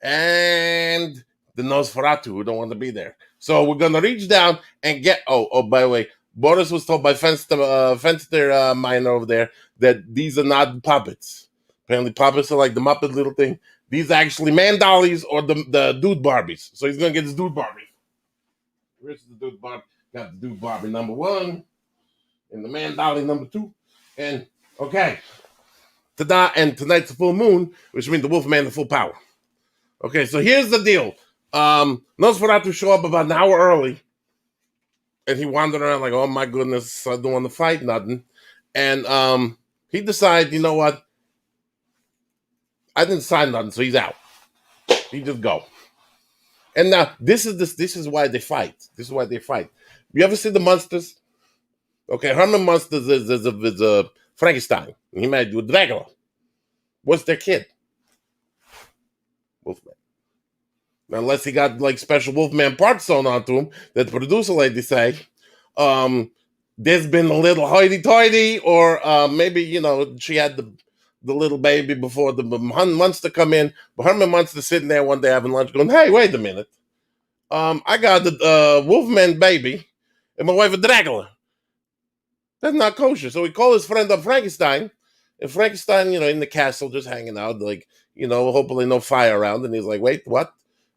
and the Nosferatu who don't want to be there. So we're going to reach down and get... Oh, by the way, Boris was told by Fenster Manor over there that these are not puppets. Apparently puppets are like the Muppet little thing. These are actually man dollies or the dude Barbies. So he's going to get his dude Barbie. Where's the dude Barbie? Got the dude Barbie number 1 and the man dolly number 2. And, okay. Ta-da, and tonight's the full moon, which means the Wolfman in full power. Okay, so here's the deal. Nosferatu show up about an hour early. And he wandered around like, oh my goodness, I don't want to fight nothing. And he decided, you know what? I didn't sign nothing, so he's out. He just go. And now this is why they fight. This is why they fight. You ever see the Monsters? Okay, Herman Monsters is a Frankenstein. He married with Dracula. What's their kid? Wolfman. Unless he got like special Wolfman parts sewn onto him that the producer lady say, there's been a little hoity-toity, or maybe, you know, she had the little baby before the monster come in. But Herman Monster sitting there one day having lunch going, hey, wait a minute. I got the Wolfman baby and my wife a Dracula. That's not kosher. So he called his friend up Frankenstein. And Frankenstein, you know, in the castle just hanging out, like, you know, hopefully no fire around. And he's like, wait, what?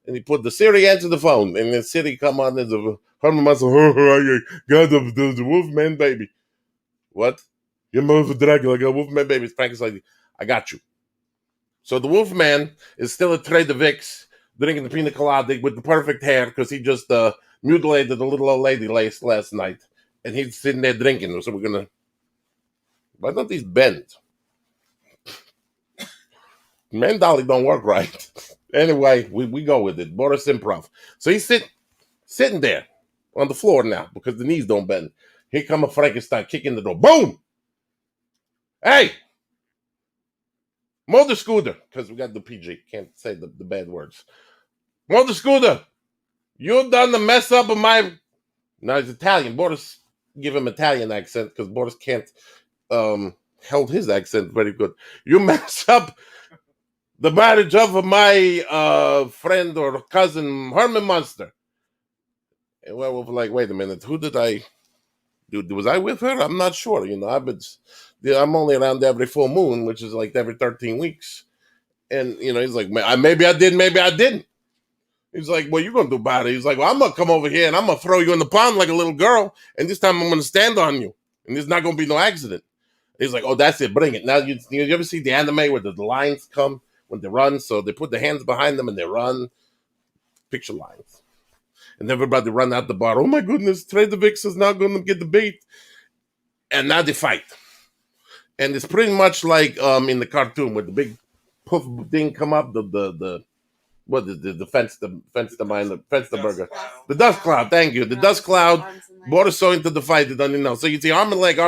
And he put the Siri answer the phone. And the Siri come on and the Herman Monster, I got the Wolfman baby. What? Your mother's a Dracula, I got a Wolfman baby. Frank's like, I got you. So the Wolfman is still at Trader Vic's drinking the pina colada with the perfect hair because he just mutilated the little old lady last night. And he's sitting there drinking. So we're going to... Why don't these bend? Man dolly don't work right. Anyway, we go with it. Boris Improv. So he's sitting there on the floor now because the knees don't bend. Here come a Frankenstein kicking the door. Boom! Hey! Motor Scooter, because we got the PG. Can't say the bad words. Motor Scooter, you done the mess up of my... Now he's Italian. Boris give him Italian accent because Boris can't held his accent very good. You mess up the marriage of my friend or cousin, Herman Monster. And Werewolf like, wait a minute, who did I... Was I with her? I'm not sure. You know, I'm only around every full moon, which is like every 13 weeks. And, you know, he's like, maybe I did, maybe I didn't. He's like, what you going to do about it? He's like, well, I'm going to come over here and I'm going to throw you in the pond like a little girl. And this time I'm going to stand on you. And there's not going to be no accident. He's like, oh, that's it. Bring it. Now, you ever see the anime where the lines come when they run? So they put their hands behind them and they run. Picture lines. And everybody run out the bar. Oh, my goodness. Trader Vic's is not going to get the beat. And now they fight. And it's pretty much like in the cartoon where the big poof thing come up, the fence the burger. The dust cloud, thank you. The dust cloud brought us so into the fight they don't even know. So you see arm and leg,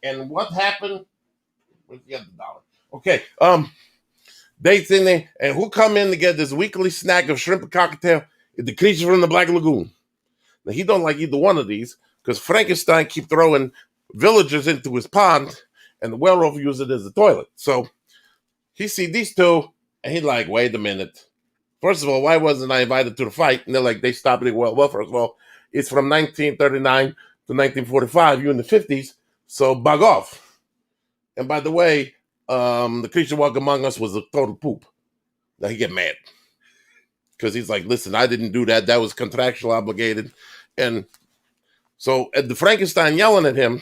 and what happened? Where's the other dollar? Okay, they sitting there, and who come in to get this weekly snack of shrimp and cocktail? The creature from the Black Lagoon. Now, he don't like either one of these because Frankenstein keep throwing villagers into his pond, and the werewolf use it as a toilet. So he see these two, and he like, wait a minute. First of all, why wasn't I invited to the fight? And they're like, they stopped it. Well, first of all, it's from 1939 to 1945. You in the 50s, so bug off. And by the way, the creature walk among us was a total poop. Now he get mad because he's like, listen, I didn't do that. That was contractual obligated. And so at the Frankenstein yelling at him,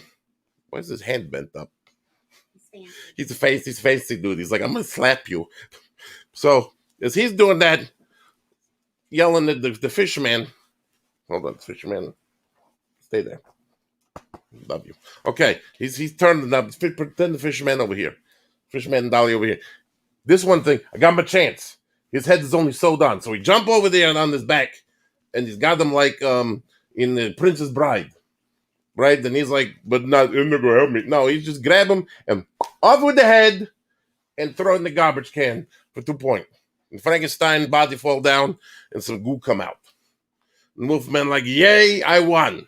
why is his hand bent up? He's a fancy dude. He's like, I'm going to slap you. So as he's doing that, yelling at the fisherman, hold on, fisherman, stay there. Love you. Okay, he's turning up. Pretend the fisherman over here. Fisherman and Dolly over here. This one thing, I got him a chance. His head is only sewed on. So he jump over there and on his back, and he's got him like in the Princess Bride. Right? And he's like, but not, you're not gonna help me. No, he just grab him and off with the head and throw it in the garbage can for 2 points. And Frankenstein body fall down and some goo come out. And Wolfman like, yay, I won.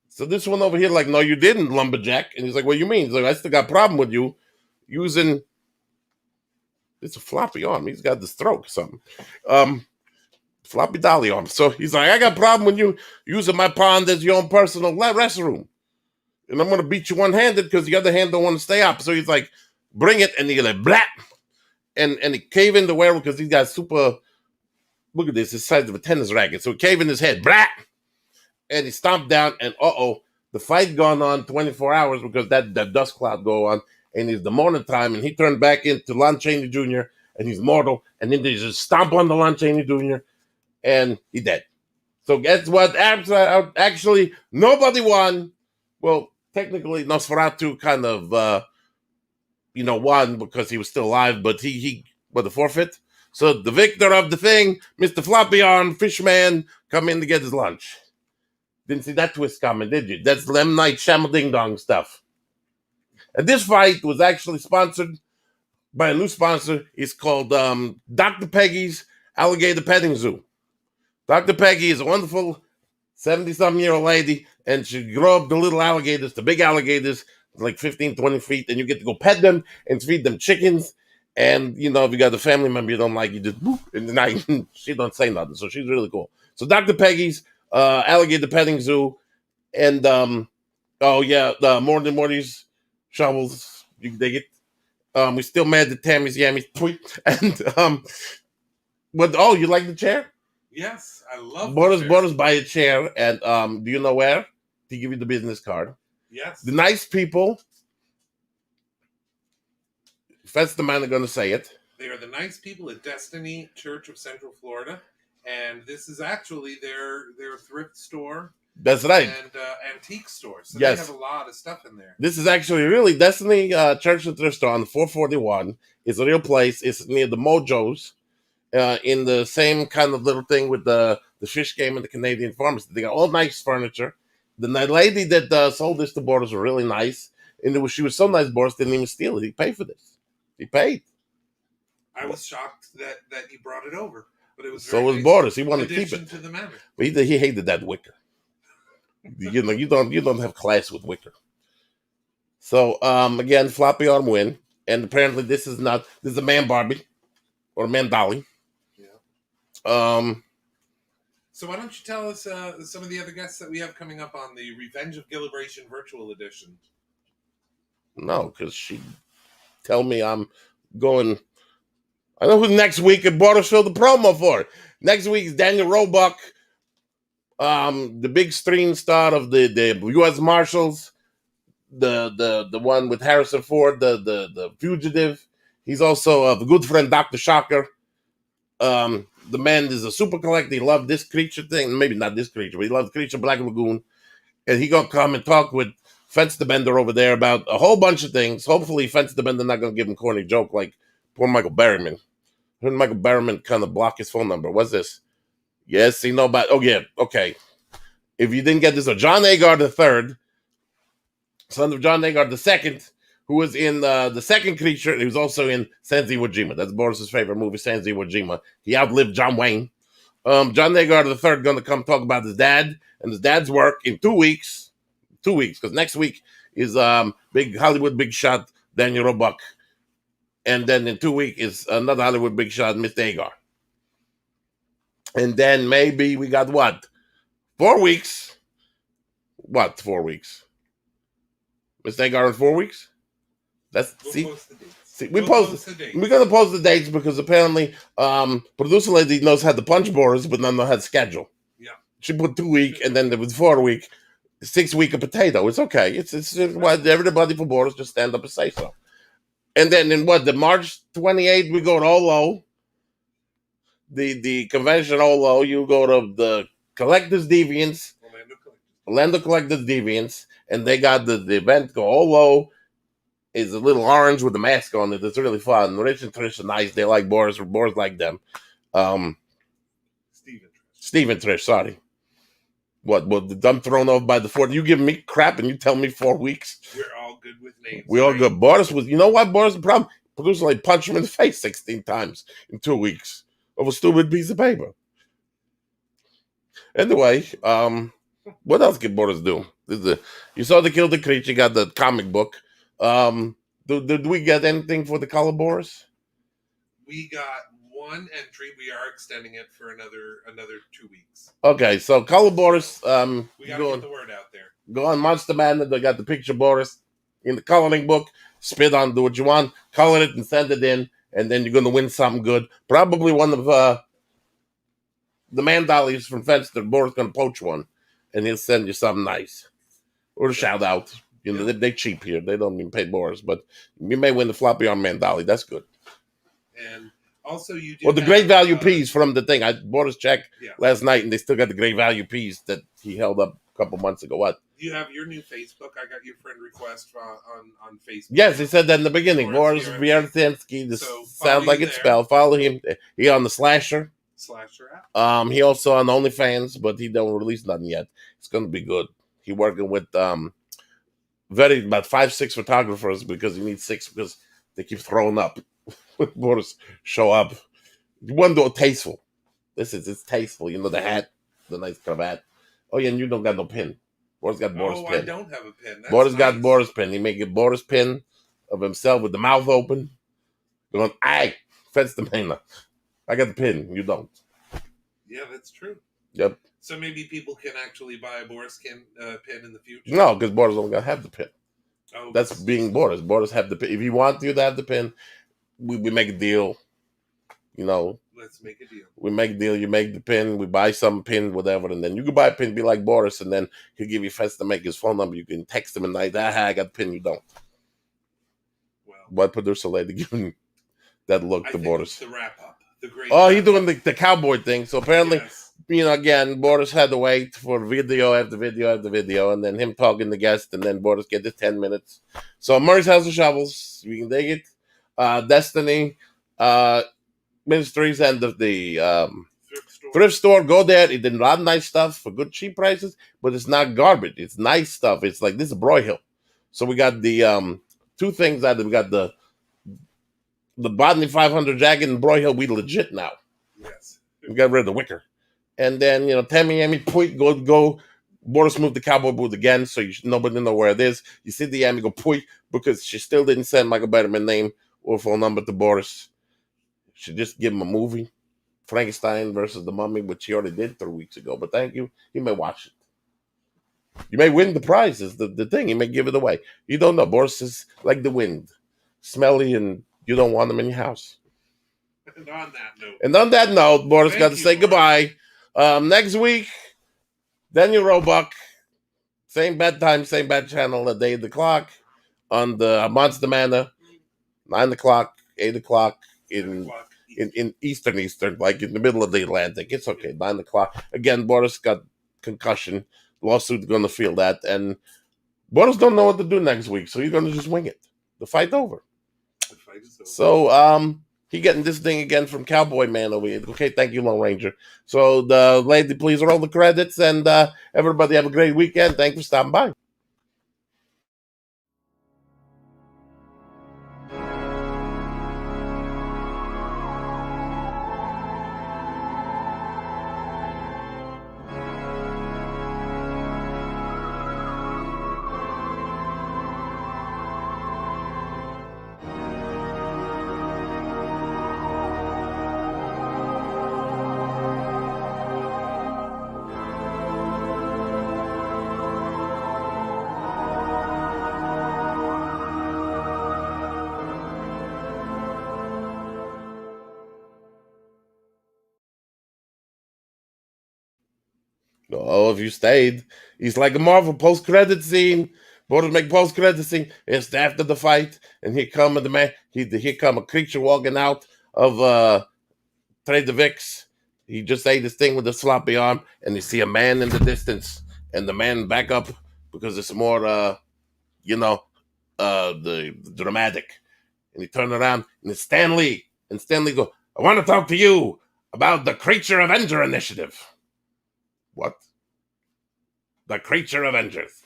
So this one over here like, no, you didn't, lumberjack. And he's like, what do you mean? He's like, I still got a problem with you using, it's a floppy arm. He's got the stroke or something. Floppy dolly arm. So he's like, I got a problem with you using my pond as your own personal restroom. And I'm going to beat you one-handed because the other hand don't want to stay up. So he's like, bring it. And he's like, blah. And he cave in the werewolf because he's got super, look at this, the size of a tennis racket. So he cave in his head, blah. And he stomped down, and the fight gone on 24 hours because that dust cloud go on, and it's the morning time, and he turned back into Lon Chaney Jr., and he's mortal, and then they just stomp on the Lon Chaney Jr., and he dead. So guess what? Actually, nobody won. Well, technically, Nosferatu kind of, won because he was still alive, but he the forfeit? So the victor of the thing, Mr. Floppy Arm, Fishman, come in to get his lunch. Didn't see that twist coming, did you? That's Lem Night Shamal Ding Dong stuff. And this fight was actually sponsored by a new sponsor. It's called Dr. Peggy's Alligator Petting Zoo. Dr. Peggy is a wonderful 70-something-year-old lady, and she grew up the little alligators, the big alligators, like 15, 20 feet, and you get to go pet them and feed them chickens. And, if you got a family member you don't like, you just boop, and she don't say nothing. So she's really cool. So Dr. Peggy's Alligator Petting Zoo, and the More Than Morty's shovels. You can dig it. We still mad at Tammy's Yammies tweet. And you like the chair?
Yes, I love
Borders buy a chair, and do you know where? To give you the business card.
Yes.
The nice people. That's the man are gonna say it.
They are the nice people at Destiny Church of Central Florida. And this is actually their thrift store.
That's right.
And antique store. So
yes.
They have a lot of stuff in there.
This is actually really Destiny Church and Thrift Store on 441. It's a real place. It's near the Mojos. In the same kind of little thing with the fish game and the Canadian Pharmacy. They got all nice furniture. The lady that sold this to Borders was really nice. And she was so nice, Borders didn't even steal it. He paid for this. He paid.
I was shocked that he brought it over. But it was
so was nice. Borders. He wanted to keep it.
To the Manor.
But he hated that wicker. You don't have class with wicker. So again, Floppy Arm win. And apparently this is a man Barbie or a man Dolly.
Yeah. So why don't you tell us some of the other guests that we have coming up on the Revenge of Gillibration Virtual Edition?
No, because she tell me I'm going. I know who next week at Borders filled the promo for. Next week is Daniel Roebuck, the big stream star of the U.S. Marshals, the one with Harrison Ford, the fugitive. He's also a good friend, Dr. Shocker. The man is a super collector. He loved this creature thing. Maybe not this creature, but he loves Creature Black Lagoon. And he gonna come and talk with Fence the Bender over there about a whole bunch of things. Hopefully Fence the Bender not gonna give him corny joke like poor Michael Berryman. I heard Michael Berryman kind of block his phone number. What's this? Yes, you know about. Oh yeah, okay. If you didn't get this, John Agar III, son of John Agar II, who was in the second Creature. He was also in Sanzi Iwo Jima. That's Boris's favorite movie, Sanzi Iwo Jima. He outlived John Wayne. John Agar III going to come talk about his dad and his dad's work in 2 weeks. 2 weeks, because next week is big Hollywood big shot Daniel Roebuck, and then in 2 weeks is another Hollywood big shot Mr. Agar, and then maybe we got what 4 weeks? What 4 weeks? Mr. Agar in 4 weeks? That's we're gonna post the dates because apparently producer lady knows how to punch boards, but none know how to schedule.
Yeah,
she put 2 week, and then there was 4 week, 6 week of potato. It's okay. It's what everybody for borders just stand up and say so. And then in the March 28th we go to Olo, the convention Olo. You go to the Collectors Deviants, Orlando Collectors Deviants, and they got the event go Olo. Is a little orange with the mask on it. It's really fun. Rich and Trish are nice. They like Boris. Boris like them. Steve and Trish, sorry. What the dumb thrown off by the 4th? You give me crap and you tell me 4 weeks.
We're all good with names.
We all good. Boris was, you know what? Boris the problem. Producer like punched him in the face 16 times in 2 weeks over a stupid piece of paper. Anyway, what else can Boris do? You saw the Kilted Creature, got the comic book. Did we get anything for the color Boris?
We got one entry. We are extending it for another 2 weeks.
Okay, so color Boris.
We gotta get the word out there.
Go on Monster Manor. They got the picture Boris in the coloring book. Spit on, do what you want, color it, and send it in, and then you're gonna win something good. Probably one of the Mandalies from Fenster. Boris gonna poach one, and he'll send you something nice or a shout out. You know, they cheap here. They don't even pay Boris, but you may win the floppy arm Mandali. That's good.
And also, you do.
Well, the great value piece from the thing. I bought his check last night, and they still got the great value piece that he held up a couple months ago. What?
You have your new Facebook. I got your friend request on Facebook.
Yes, he said that in the beginning. Boris Viertansky. This sounds like it's spelled. Follow him. He on the Slasher
app.
He also on OnlyFans, but he don't release nothing yet. It's gonna be good. He working with about 5-6 photographers because he needs 6 because they keep throwing up. Boris show up. You want to do it tasteful. It's tasteful. You know the hat, the nice cravat. Oh yeah, and you don't got no pin. Boris got Boris pin.
I don't have a pin.
Boris got Boris pin. He make a Boris pin of himself with the mouth open. Going, "Aye, fence the Manor. I got the pin. You don't."
Yeah, that's true.
Yep.
So maybe people can actually buy a Boris pin in the future?
No, because Boris only got to have the pin.
Oh,
that's being Boris. Boris have the pin. If you want you to have the pin, we make a deal. You know.
Let's make a deal.
We make a deal. You make the pin. We buy some pin, whatever, and then you can buy a pin, be like Boris, and then he'll give you Fence to make his phone number. You can text him and like, I got the pin. You don't.
Well,
what producer lady giving that look to Boris?
The wrap up.
He's doing the cowboy thing. So apparently. Yes. You know, again, Boris had to wait for video after video after video, and then him talking to guests, and then Boris get the 10 minutes. So Murray's House of Shovels, we can dig it. Destiny Ministries and the thrift store. Go there. It did a lot of nice stuff for good cheap prices, but it's not garbage. It's nice stuff. It's like this is Broyhill. So we got the 2 things out. We got the Botany 500 jacket and Broyhill. We legit now.
Yes,
we got rid of the wicker. And then, you know, Tammy, point, go. Boris moved the cowboy boot again, so nobody know where it is. You see the Amy go, point, because she still didn't send Michael Betterman name or phone number to Boris. She just give him a movie, Frankenstein versus the Mummy, which he already did 3 weeks ago. But thank you. You may watch it. You may win the prize, is the thing. You may give it away. You don't know. Boris is like the wind, smelly, and you don't want him in your house.
And on that
note, Boris got to say goodbye. Next week, Daniel Roebuck, same bad time, same bad channel at 8 o'clock on the Monster Manor, 9 o'clock, 8 o'clock in Eastern, like in the middle of the Atlantic. It's okay, 9 o'clock. Again, Boris got concussion. Lawsuit's going to feel that. And Boris don't know what to do next week, so he's going to just wing it. The fight's over. So, he getting this thing again from Cowboy Man over here. Okay, thank you, Lone Ranger. So the lady, please roll the credits, and everybody have a great weekend. Thanks for stopping by. Oh, if you stayed, he's like a Marvel post-credit scene. Borders make post-credit scene. It's after the fight, and here come the man. Here come a creature walking out of Trade the Vix. He just ate his thing with the sloppy arm, and you see a man in the distance, and the man back up because it's more, the dramatic. And he turned around, and it's Stan Lee. And Stan Lee goes, I want to talk to you about the Creature Avenger Initiative. What? The Creature Avengers.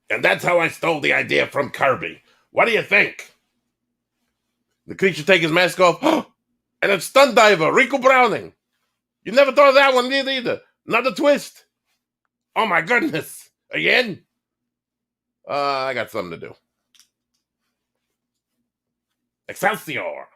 And that's how I stole the idea from Kirby. What do you think? The creature take his mask off, and it's Stunt Diver, Rico Browning. You never thought of that one either. Another twist. Oh my goodness. Again? I got something to do. Excelsior.